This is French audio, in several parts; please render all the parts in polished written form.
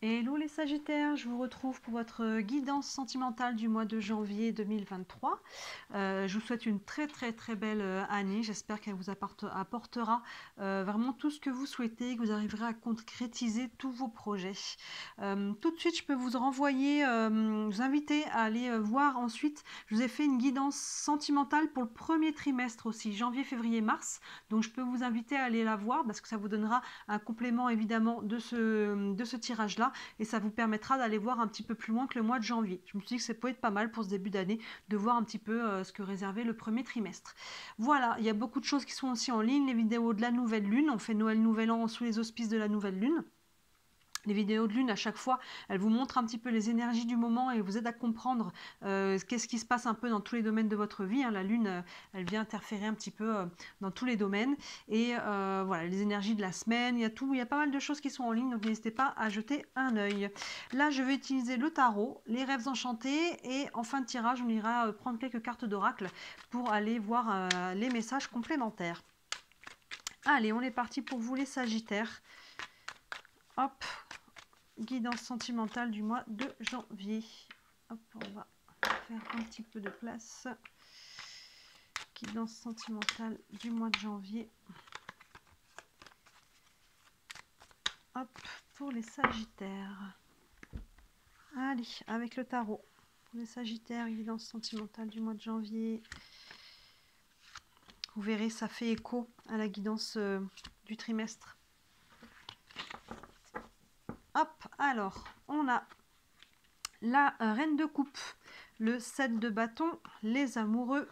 Hello les Sagittaires, je vous retrouve pour votre guidance sentimentale du mois de janvier 2023. Je vous souhaite une très belle année. J'espère qu'elle vous apportera vraiment tout ce que vous souhaitez, que vous arriverez à concrétiser tous vos projets. Tout de suite, je peux vous renvoyer, vous inviter à aller voir ensuite. Je vous ai fait une guidance sentimentale pour le premier trimestre aussi, janvier, février, mars. Donc je peux vous inviter à aller la voir parce que ça vous donnera un complément évidemment de ce tirage-là. Et ça vous permettra d'aller voir un petit peu plus loin que le mois de janvier. Je me suis dit que ça peut être pas mal pour ce début d'année de voir un petit peu ce que réservait le premier trimestre. Voilà, il y a beaucoup de choses qui sont aussi en ligne, les vidéos de la nouvelle lune, on fait Noël, Nouvel An sous les auspices de la nouvelle lune. Les vidéos de lune, à chaque fois, elles vous montrent un petit peu les énergies du moment et vous aident à comprendre qu'est-ce qui se passe un peu dans tous les domaines de votre vie. Hein. La lune, elle vient interférer un petit peu dans tous les domaines. Et voilà, les énergies de la semaine, il y a tout, il y a pas mal de choses qui sont en ligne, donc n'hésitez pas à jeter un œil. Là, je vais utiliser le tarot, les rêves enchantés, et en fin de tirage, on ira prendre quelques cartes d'oracle pour aller voir les messages complémentaires. Allez, on est parti pour vous les Sagittaires. Hop, guidance sentimentale du mois de janvier. Hop, on va faire un petit peu de place. Guidance sentimentale du mois de janvier. Hop, pour les Sagittaires. Allez, avec le tarot. Pour les Sagittaires, guidance sentimentale du mois de janvier. Vous verrez, ça fait écho à la guidance du trimestre. Hop, alors, on a la reine de coupe, le 7 de bâton, les amoureux,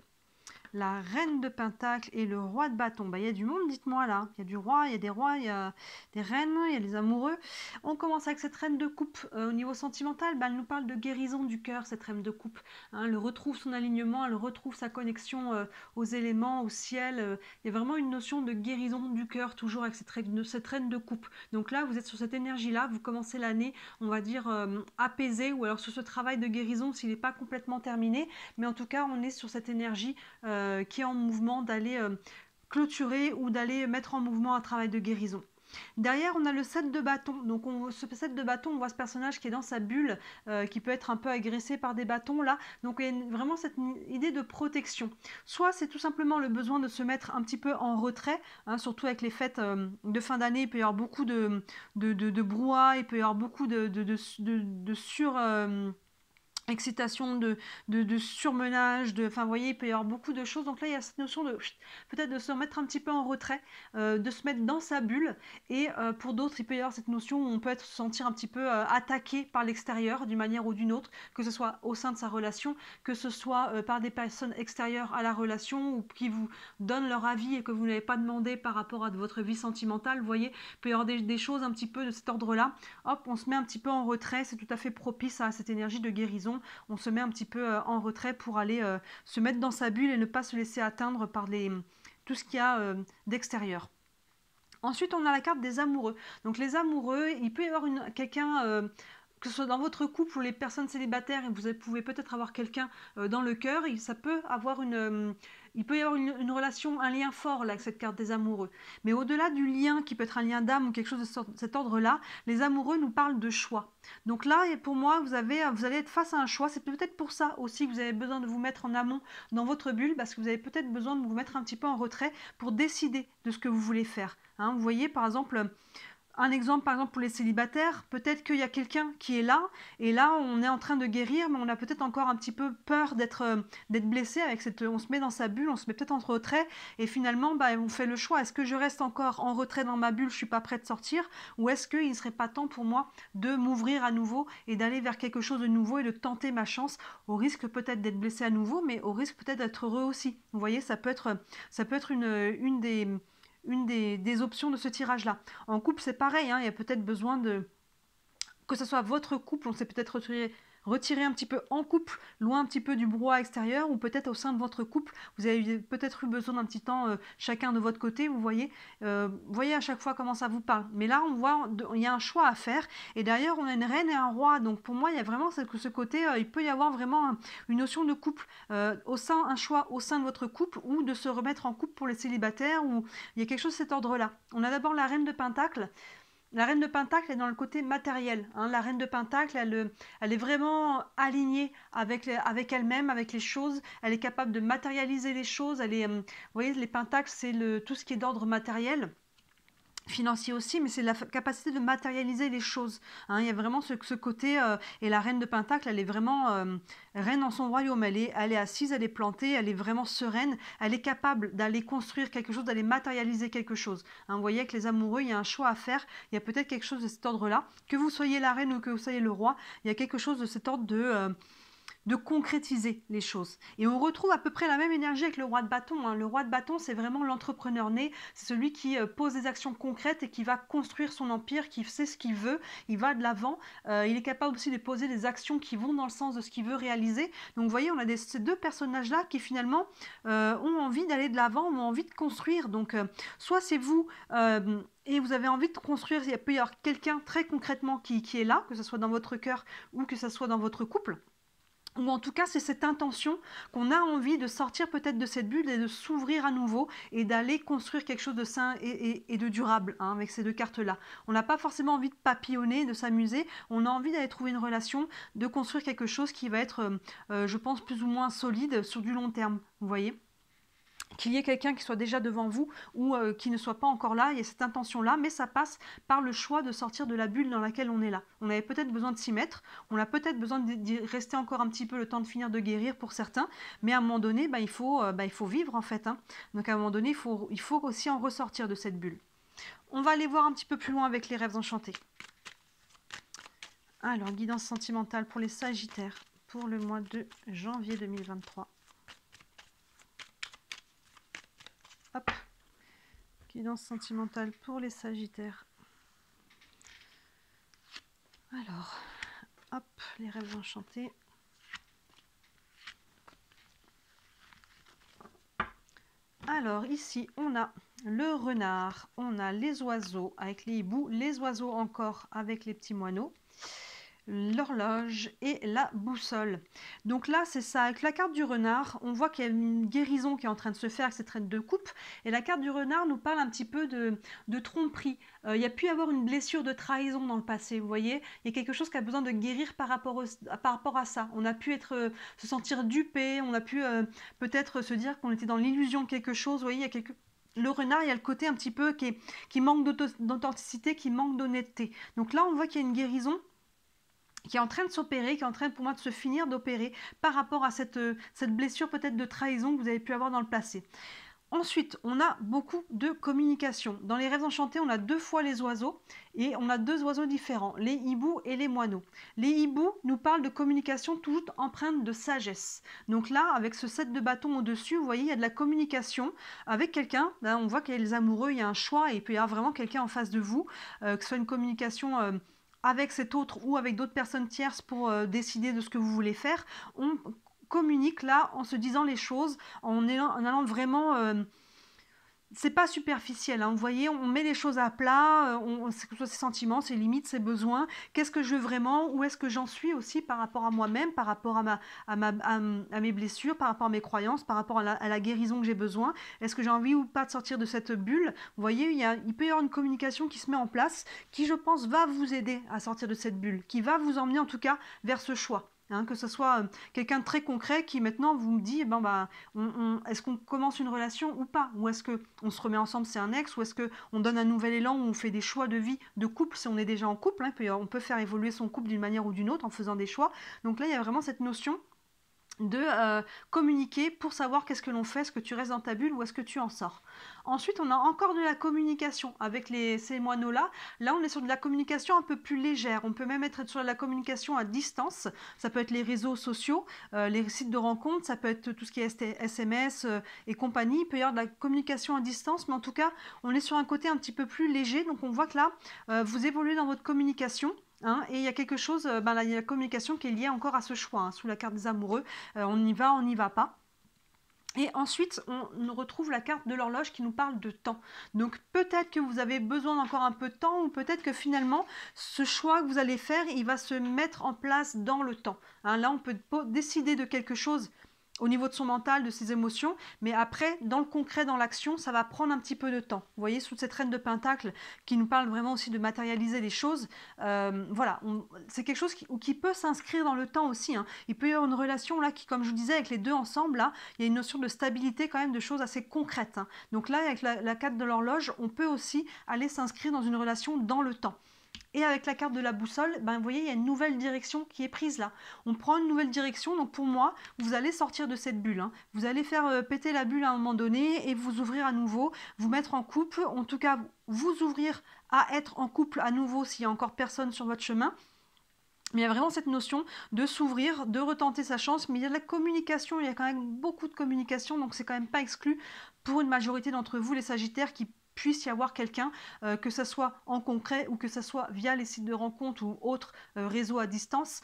la reine de pentacle et le roi de bâton. Il y a du monde, dites-moi là. Il y a du roi, il y a des rois, il y a des reines, il y a les amoureux. On commence avec cette reine de coupe. Au niveau sentimental, elle nous parle de guérison du cœur, cette reine de coupe. Hein, elle retrouve son alignement, elle retrouve sa connexion aux éléments, au ciel. Il y a vraiment une notion de guérison du cœur, toujours avec cette reine de coupe. Donc là, vous êtes sur cette énergie-là, vous commencez l'année, on va dire, apaisée, ou alors sur ce travail de guérison, s'il n'est pas complètement terminé. Mais en tout cas, on est sur cette énergie qui est en mouvement d'aller clôturer ou d'aller mettre en mouvement un travail de guérison. Derrière, on a le 7 de bâton. Donc, ce 7 de bâton, on voit ce personnage qui est dans sa bulle, qui peut être un peu agressé par des bâtons là. Donc, il y a vraiment cette idée de protection. Soit c'est tout simplement le besoin de se mettre un petit peu en retrait, hein, surtout avec les fêtes de fin d'année. Il peut y avoir beaucoup de brouhaha, il peut y avoir beaucoup de sur... excitation, de surmenage, enfin vous voyez, il peut y avoir beaucoup de choses. Donc là, il y a cette notion de peut-être de se mettre un petit peu en retrait, de se mettre dans sa bulle. Et pour d'autres, il peut y avoir cette notion où on peut se sentir un petit peu attaqué par l'extérieur d'une manière ou d'une autre, que ce soit au sein de sa relation, que ce soit par des personnes extérieures à la relation ou qui vous donnent leur avis et que vous n'avez pas demandé par rapport à votre vie sentimentale. Vous voyez, il peut y avoir des choses un petit peu de cet ordre-là. Hop, on se met un petit peu en retrait, c'est tout à fait propice à cette énergie de guérison. On se met un petit peu en retrait pour aller se mettre dans sa bulle et ne pas se laisser atteindre par tout ce qu'il y a d'extérieur. Ensuite, on a la carte des amoureux. Donc les amoureux, il peut y avoir quelqu'un, que ce soit dans votre couple ou les personnes célibataires, et vous pouvez peut-être avoir quelqu'un dans le cœur, et ça peut avoir il peut y avoir une relation, un lien fort là, avec cette carte des amoureux. Mais au-delà du lien, qui peut être un lien d'âme ou quelque chose de cet ordre-là, les amoureux nous parlent de choix. Donc là, pour moi, vous allez être face à un choix. C'est peut-être pour ça aussi que vous avez besoin de vous mettre en amont dans votre bulle, parce que vous avez peut-être besoin de vous mettre un petit peu en retrait pour décider de ce que vous voulez faire. Hein, vous voyez, par exemple, un exemple, par exemple, pour les célibataires, peut-être qu'il y a quelqu'un qui est là, et là, on est en train de guérir, mais on a peut-être encore un petit peu peur d'être blessé avec on se met dans sa bulle, on se met peut-être en retrait, et finalement, on fait le choix. Est-ce que je reste encore en retrait dans ma bulle, je suis pas prête de sortir, ou est-ce qu'il ne serait pas temps pour moi de m'ouvrir à nouveau et d'aller vers quelque chose de nouveau et de tenter ma chance, au risque peut-être d'être blessé à nouveau, mais au risque peut-être d'être heureux aussi. Vous voyez, ça peut être une des options de ce tirage-là. En couple, c'est pareil, hein, il y a peut-être besoin que ce soit votre couple, on s'est peut-être retiré un petit peu en couple, loin un petit peu du brouhaha extérieur, ou peut-être au sein de votre couple, vous avez peut-être eu besoin d'un petit temps chacun de votre côté, vous voyez à chaque fois comment ça vous parle. Mais là, on voit, il y a un choix à faire, et derrière, on a une reine et un roi, donc pour moi, il y a vraiment ce côté, il peut y avoir vraiment une notion de couple, un choix au sein de votre couple, ou de se remettre en couple pour les célibataires, ou il y a quelque chose de cet ordre-là. On a d'abord la reine de pentacle. La reine de Pentacle est dans le côté matériel. Hein. La reine de Pentacle, elle est vraiment alignée avec elle-même, avec les choses. Elle est capable de matérialiser les choses. Vous voyez, les Pentacles, c'est tout ce qui est d'ordre matériel. Financier aussi, mais c'est la capacité de matérialiser les choses. Hein, il y a vraiment ce côté, et la reine de Pentacle, elle est vraiment reine dans son royaume. Elle est assise, elle est plantée, elle est vraiment sereine. Elle est capable d'aller construire quelque chose, d'aller matérialiser quelque chose. Hein, vous voyez que les amoureux, il y a un choix à faire. Il y a peut-être quelque chose de cet ordre-là. Que vous soyez la reine ou que vous soyez le roi, il y a quelque chose de cet ordre de concrétiser les choses. Et on retrouve à peu près la même énergie avec le roi de bâton. Hein. Le roi de bâton, c'est vraiment l'entrepreneur né, c'est celui qui pose des actions concrètes et qui va construire son empire, qui sait ce qu'il veut, il va de l'avant. Il est capable aussi de poser des actions qui vont dans le sens de ce qu'il veut réaliser. Donc vous voyez, on a ces deux personnages-là qui finalement ont envie d'aller de l'avant, ont envie de construire. Donc soit c'est vous... et vous avez envie de construire, il peut y avoir quelqu'un très concrètement qui est là, que ce soit dans votre cœur ou que ce soit dans votre couple. Ou en tout cas, c'est cette intention qu'on a envie de sortir peut-être de cette bulle et de s'ouvrir à nouveau et d'aller construire quelque chose de sain et de durable, hein, avec ces deux cartes-là. On n'a pas forcément envie de papillonner, de s'amuser, on a envie d'aller trouver une relation, de construire quelque chose qui va être, je pense, plus ou moins solide sur du long terme, vous voyez ? Qu'il y ait quelqu'un qui soit déjà devant vous ou qui ne soit pas encore là, il y a cette intention-là, mais ça passe par le choix de sortir de la bulle dans laquelle on est là. On avait peut-être besoin de s'y mettre, on a peut-être besoin d'y rester encore un petit peu le temps de finir de guérir pour certains, mais à un moment donné, il faut vivre en fait. Hein. Donc à un moment donné, il faut aussi en ressortir de cette bulle. On va aller voir un petit peu plus loin avec les rêves enchantés. Alors, guidance sentimentale pour les Sagittaires pour le mois de janvier 2023. Hop, guidance sentimentale pour les Sagittaires. Alors, hop, les rêves enchantés. Alors, ici, on a le renard, on a les oiseaux avec les hiboux, les oiseaux encore avec les petits moineaux, l'horloge et la boussole. Donc là, c'est ça. Avec la carte du renard, on voit qu'il y a une guérison qui est en train de se faire avec cette reine de coupe. Et la carte du renard nous parle un petit peu de tromperie. Il y a pu y avoir une blessure de trahison dans le passé, vous voyez. Il y a quelque chose qui a besoin de guérir par rapport à ça. On a pu se sentir dupé, on a pu peut-être se dire qu'on était dans l'illusion de quelque chose. Vous voyez, le renard, il y a le côté un petit peu qui manque d'authenticité, qui manque d'honnêteté. Donc là, on voit qu'il y a une guérison qui est en train de s'opérer, qui est en train pour moi de se finir d'opérer par rapport à cette blessure peut-être de trahison que vous avez pu avoir dans le passé. Ensuite, on a beaucoup de communication. Dans les rêves enchantés, on a 2 fois les oiseaux et on a 2 oiseaux différents, les hiboux et les moineaux. Les hiboux nous parlent de communication toute empreinte de sagesse. Donc là, avec ce 7 de bâton au-dessus, vous voyez, il y a de la communication avec quelqu'un. Là, on voit qu'il y a les amoureux, il y a un choix et il peut y avoir vraiment quelqu'un en face de vous, que ce soit une communication... avec cet autre ou avec d'autres personnes tierces pour décider de ce que vous voulez faire, on communique là en se disant les choses, en allant vraiment... c'est pas superficiel, hein. Vous voyez, on met les choses à plat, que ce soit ses sentiments, ses limites, ses besoins, qu'est-ce que je veux vraiment, où est-ce que j'en suis aussi par rapport à moi-même, par rapport à mes blessures, par rapport à mes croyances, par rapport à la guérison que j'ai besoin, est-ce que j'ai envie ou pas de sortir de cette bulle. Vous voyez, il peut y avoir une communication qui se met en place, qui je pense va vous aider à sortir de cette bulle, qui va vous emmener en tout cas vers ce choix. Hein, que ce soit quelqu'un de très concret qui maintenant vous me dit est-ce qu'on commence une relation ou pas, ou est-ce qu'on se remet ensemble, c'est un ex, ou est-ce qu'on donne un nouvel élan, ou on fait des choix de vie de couple si on est déjà en couple, hein, on peut faire évoluer son couple d'une manière ou d'une autre en faisant des choix. Donc là il y a vraiment cette notion de communiquer pour savoir qu'est-ce que l'on fait, est-ce que tu restes dans ta bulle ou est-ce que tu en sors. Ensuite, on a encore de la communication avec ces moineaux-là. Là, on est sur de la communication un peu plus légère. On peut même être sur de la communication à distance. Ça peut être les réseaux sociaux, les sites de rencontres, ça peut être tout ce qui est SMS et compagnie. Il peut y avoir de la communication à distance, mais en tout cas, on est sur un côté un petit peu plus léger. Donc, on voit que là, vous évoluez dans votre communication. Hein, et il y a quelque chose, là, il y a la communication qui est liée encore à ce choix, hein, sous la carte des amoureux, on y va, on n'y va pas. Et ensuite, on retrouve la carte de l'horloge qui nous parle de temps. Donc peut-être que vous avez besoin d'encore un peu de temps, ou peut-être que finalement, ce choix que vous allez faire, il va se mettre en place dans le temps. Hein, là, on peut décider de quelque chose au niveau de son mental, de ses émotions, mais après, dans le concret, dans l'action, ça va prendre un petit peu de temps. Vous voyez, sous cette reine de Pentacle, qui nous parle vraiment aussi de matérialiser les choses, voilà, c'est quelque chose qui peut s'inscrire dans le temps aussi, hein. Il peut y avoir une relation là qui, comme je vous disais, avec les deux ensemble, là, il y a une notion de stabilité quand même, de choses assez concrètes, hein. Donc là, avec la carte de l'horloge, on peut aussi aller s'inscrire dans une relation dans le temps. Et avec la carte de la boussole, ben, vous voyez, il y a une nouvelle direction qui est prise là. On prend une nouvelle direction, donc pour moi, vous allez sortir de cette bulle, hein. Vous allez faire péter la bulle à un moment donné et vous ouvrir à nouveau, vous mettre en couple, en tout cas vous ouvrir à être en couple à nouveau s'il y a encore personne sur votre chemin. Mais il y a vraiment cette notion de s'ouvrir, de retenter sa chance, mais il y a de la communication, il y a quand même beaucoup de communication, donc c'est quand même pas exclu pour une majorité d'entre vous, les Sagittaires, qui puisse y avoir quelqu'un, que ce soit en concret ou que ce soit via les sites de rencontres ou autres réseaux à distance,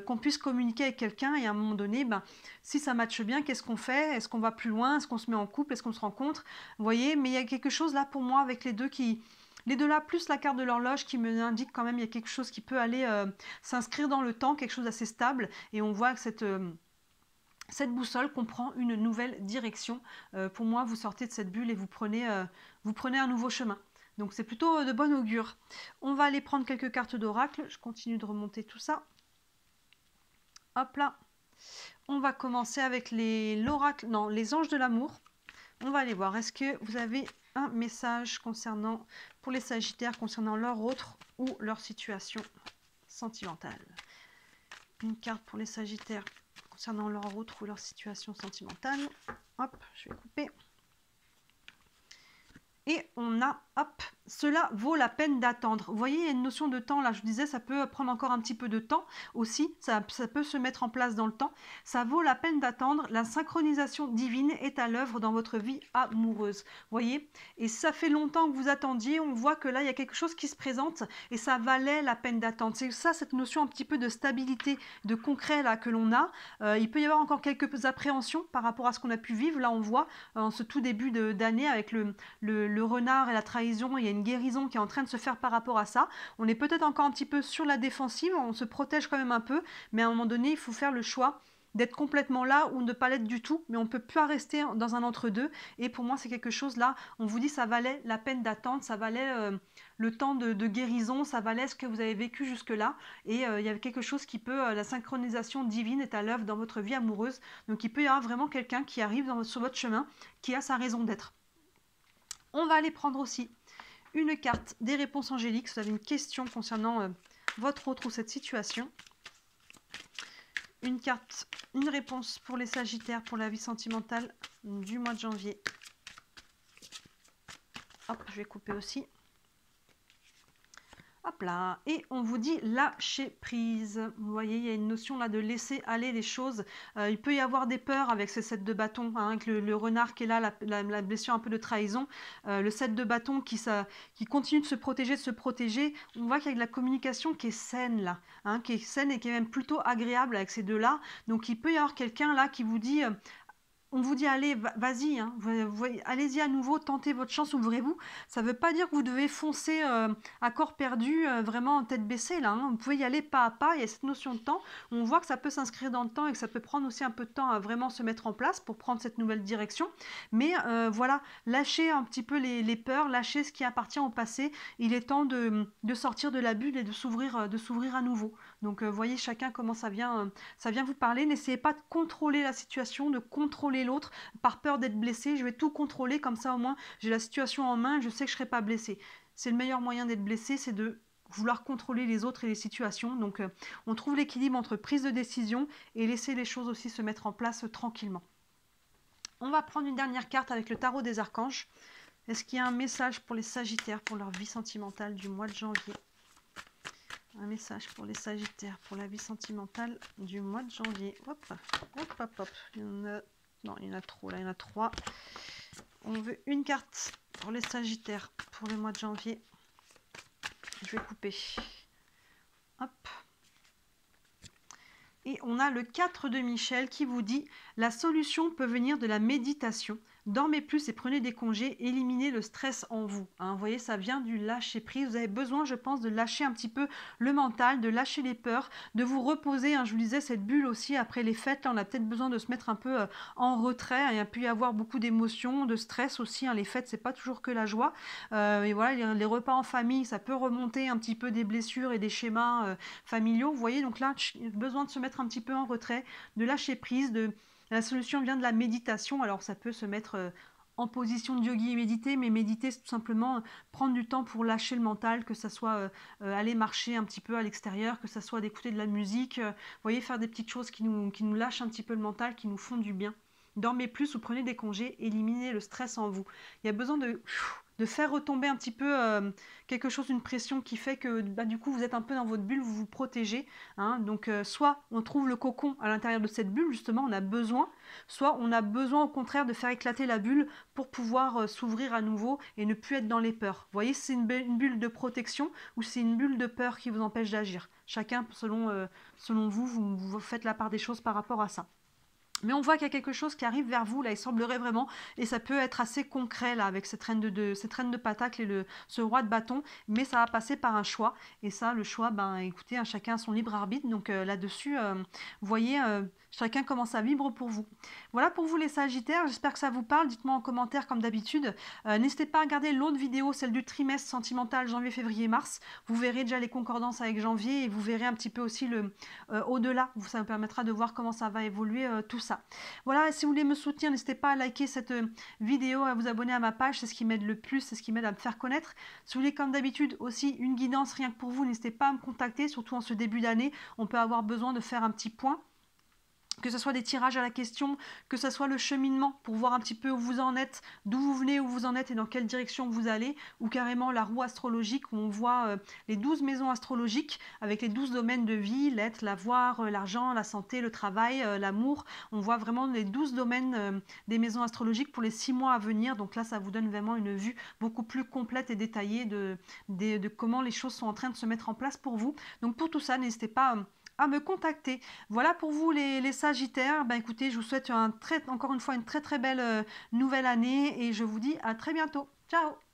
qu'on puisse communiquer avec quelqu'un et à un moment donné, ben, si ça matche bien, qu'est-ce qu'on fait? Est-ce qu'on va plus loin? Est-ce qu'on se met en couple? Est-ce qu'on se rencontre? Vous voyez, mais il y a quelque chose là pour moi avec les deux qui... Les deux là, plus la carte de l'horloge qui me indique quand même il y a quelque chose qui peut aller s'inscrire dans le temps, quelque chose d'assez stable. Et on voit que cette boussole comprend une nouvelle direction. Pour moi, vous sortez de cette bulle et vous prenez un nouveau chemin. Donc c'est plutôt de bon augure. On va aller prendre quelques cartes d'oracle. Je continue de remonter tout ça. Hop là. On va commencer avec l'oracle, non, les anges de l'amour. On va aller voir. Est-ce que vous avez un message concernant, pour les Sagittaires, concernant leur autre ou leur situation sentimentale? Une carte pour les Sagittaires concernant leur autre ou leur situation sentimentale. Hop, je vais couper. Et on a, hop, cela vaut la peine d'attendre. Vous voyez, il y a une notion de temps, là, je vous disais, ça peut prendre encore un petit peu de temps aussi, ça peut se mettre en place dans le temps. Ça vaut la peine d'attendre, la synchronisation divine est à l'œuvre dans votre vie amoureuse. Vous voyez, et ça fait longtemps que vous attendiez, on voit que là, il y a quelque chose qui se présente et ça valait la peine d'attendre. C'est ça, cette notion un petit peu de stabilité, de concret, là, que l'on a. Il peut y avoir encore quelques appréhensions par rapport à ce qu'on a pu vivre. Là, on voit, en ce tout début d'année, avec le renard et la trahison, il y a une guérison qui est en train de se faire par rapport à ça. On est peut-être encore un petit peu sur la défensive, on se protège quand même un peu, mais à un moment donné, il faut faire le choix d'être complètement là ou ne pas l'être du tout, mais on ne peut pas rester dans un entre-deux. Et pour moi, c'est quelque chose là, on vous dit ça valait la peine d'attendre, ça valait le temps de guérison, ça valait ce que vous avez vécu jusque-là. Et il y a quelque chose qui peut, la synchronisation divine est à l'œuvre dans votre vie amoureuse. Donc il peut y avoir vraiment quelqu'un qui arrive sur votre chemin, qui a sa raison d'être. On va aller prendre aussi une carte des réponses angéliques. Si vous avez une question concernant votre autre ou cette situation. Une carte, une réponse pour les Sagittaires pour la vie sentimentale du mois de janvier. Hop, je vais couper aussi. Hop là, et on vous dit lâcher prise. Vous voyez, il y a une notion là de laisser aller les choses. Il peut y avoir des peurs avec ce set de bâtons, hein, avec le renard qui est là, la blessure un peu de trahison. Le set de bâtons qui continue de se protéger, On voit qu'il y a de la communication qui est saine là, hein, qui est saine et qui est même plutôt agréable avec ces deux-là. Donc il peut y avoir quelqu'un là qui vous dit... On vous dit, allez, vas-y, hein, allez-y à nouveau, tentez votre chance, ouvrez-vous. Ça ne veut pas dire que vous devez foncer à corps perdu, vraiment en tête baissée, là, hein. Vous pouvez y aller pas à pas, il y a cette notion de temps. On voit que ça peut s'inscrire dans le temps et que ça peut prendre aussi un peu de temps à vraiment se mettre en place pour prendre cette nouvelle direction. Mais voilà, lâchez un petit peu les peurs, lâchez ce qui appartient au passé. Il est temps de sortir de la bulle et de s'ouvrir à nouveau. Donc, voyez chacun comment ça vient vous parler. N'essayez pas de contrôler la situation, de contrôler l'autre par peur d'être blessé. Je vais tout contrôler, comme ça au moins j'ai la situation en main, je sais que je ne serai pas blessé. C'est le meilleur moyen d'être blessé, c'est de vouloir contrôler les autres et les situations. Donc on trouve l'équilibre entre prise de décision et laisser les choses aussi se mettre en place tranquillement. On va prendre une dernière carte avec le tarot des archanges. Est-ce qu'il y a un message pour les Sagittaires pour leur vie sentimentale du mois de janvier? Un message pour les Sagittaires pour la vie sentimentale du mois de janvier. Hop, hop, hop, hop. Non, il y en a trop, là, il y en a 3. On veut une carte pour les Sagittaires pour le mois de janvier. Je vais couper. Hop. Et on a le 4 de Michel qui vous dit « La solution peut venir de la méditation. Dormez plus et prenez des congés, éliminez le stress en vous. Hein. Vous voyez, ça vient du lâcher prise. Vous avez besoin, je pense, de lâcher un petit peu le mental, de lâcher les peurs, de vous reposer. Hein. Je vous disais, cette bulle aussi, après les fêtes, là, on a peut-être besoin de se mettre un peu en retrait. Il y a pu y avoir beaucoup d'émotions, de stress aussi. Hein. Les fêtes, c'est pas toujours que la joie. Et voilà, les repas en famille, ça peut remonter un petit peu des blessures et des schémas familiaux. Vous voyez, donc là, besoin de se mettre un petit peu en retrait, de lâcher prise, la solution vient de la méditation. Alors ça peut se mettre en position de yogi et méditer, mais méditer c'est tout simplement prendre du temps pour lâcher le mental, que ça soit aller marcher un petit peu à l'extérieur, que ça soit d'écouter de la musique, vous voyez, faire des petites choses qui nous lâchent un petit peu le mental, qui nous font du bien. Dormez plus ou prenez des congés, éliminez le stress en vous. Il y a besoin de faire retomber un petit peu quelque chose, une pression qui fait que du coup vous êtes un peu dans votre bulle, vous vous protégez. Hein. Donc soit on trouve le cocon à l'intérieur de cette bulle, justement on a besoin, soit on a besoin au contraire de faire éclater la bulle pour pouvoir s'ouvrir à nouveau et ne plus être dans les peurs. Vous voyez, c'est une bulle de protection ou c'est une bulle de peur qui vous empêche d'agir. Chacun selon vous, vous faites la part des choses par rapport à ça. Mais on voit qu'il y a quelque chose qui arrive vers vous, là, il semblerait vraiment, et ça peut être assez concret, là, avec cette reine de pentacle et ce roi de bâton, mais ça va passer par un choix, et ça, le choix, ben, écoutez, hein, chacun a son libre arbitre, donc là-dessus, vous voyez, chacun comment ça vibre pour vous. Voilà pour vous les Sagittaires, j'espère que ça vous parle, dites-moi en commentaire comme d'habitude, n'hésitez pas à regarder l'autre vidéo, celle du trimestre sentimental janvier, février, mars, vous verrez déjà les concordances avec janvier, et vous verrez un petit peu aussi au-delà, ça vous permettra de voir comment ça va évoluer tout ça. Voilà, si vous voulez me soutenir, n'hésitez pas à liker cette vidéo, à vous abonner à ma page, c'est ce qui m'aide le plus, c'est ce qui m'aide à me faire connaître. Si vous voulez comme d'habitude aussi une guidance rien que pour vous, n'hésitez pas à me contacter, surtout en ce début d'année, on peut avoir besoin de faire un petit point. Que ce soit des tirages à la question, que ce soit le cheminement pour voir un petit peu où vous en êtes, d'où vous venez, où vous en êtes et dans quelle direction vous allez, ou carrément la roue astrologique où on voit les 12 maisons astrologiques avec les 12 domaines de vie, l'être, l'avoir, l'argent, la santé, le travail, l'amour. On voit vraiment les 12 domaines des maisons astrologiques pour les 6 mois à venir. Donc là, ça vous donne vraiment une vue beaucoup plus complète et détaillée de comment les choses sont en train de se mettre en place pour vous. Donc pour tout ça, n'hésitez pas à me contacter. Voilà pour vous les Sagittaires. Ben écoutez, je vous souhaite encore une fois une très très belle nouvelle année et je vous dis à très bientôt. Ciao!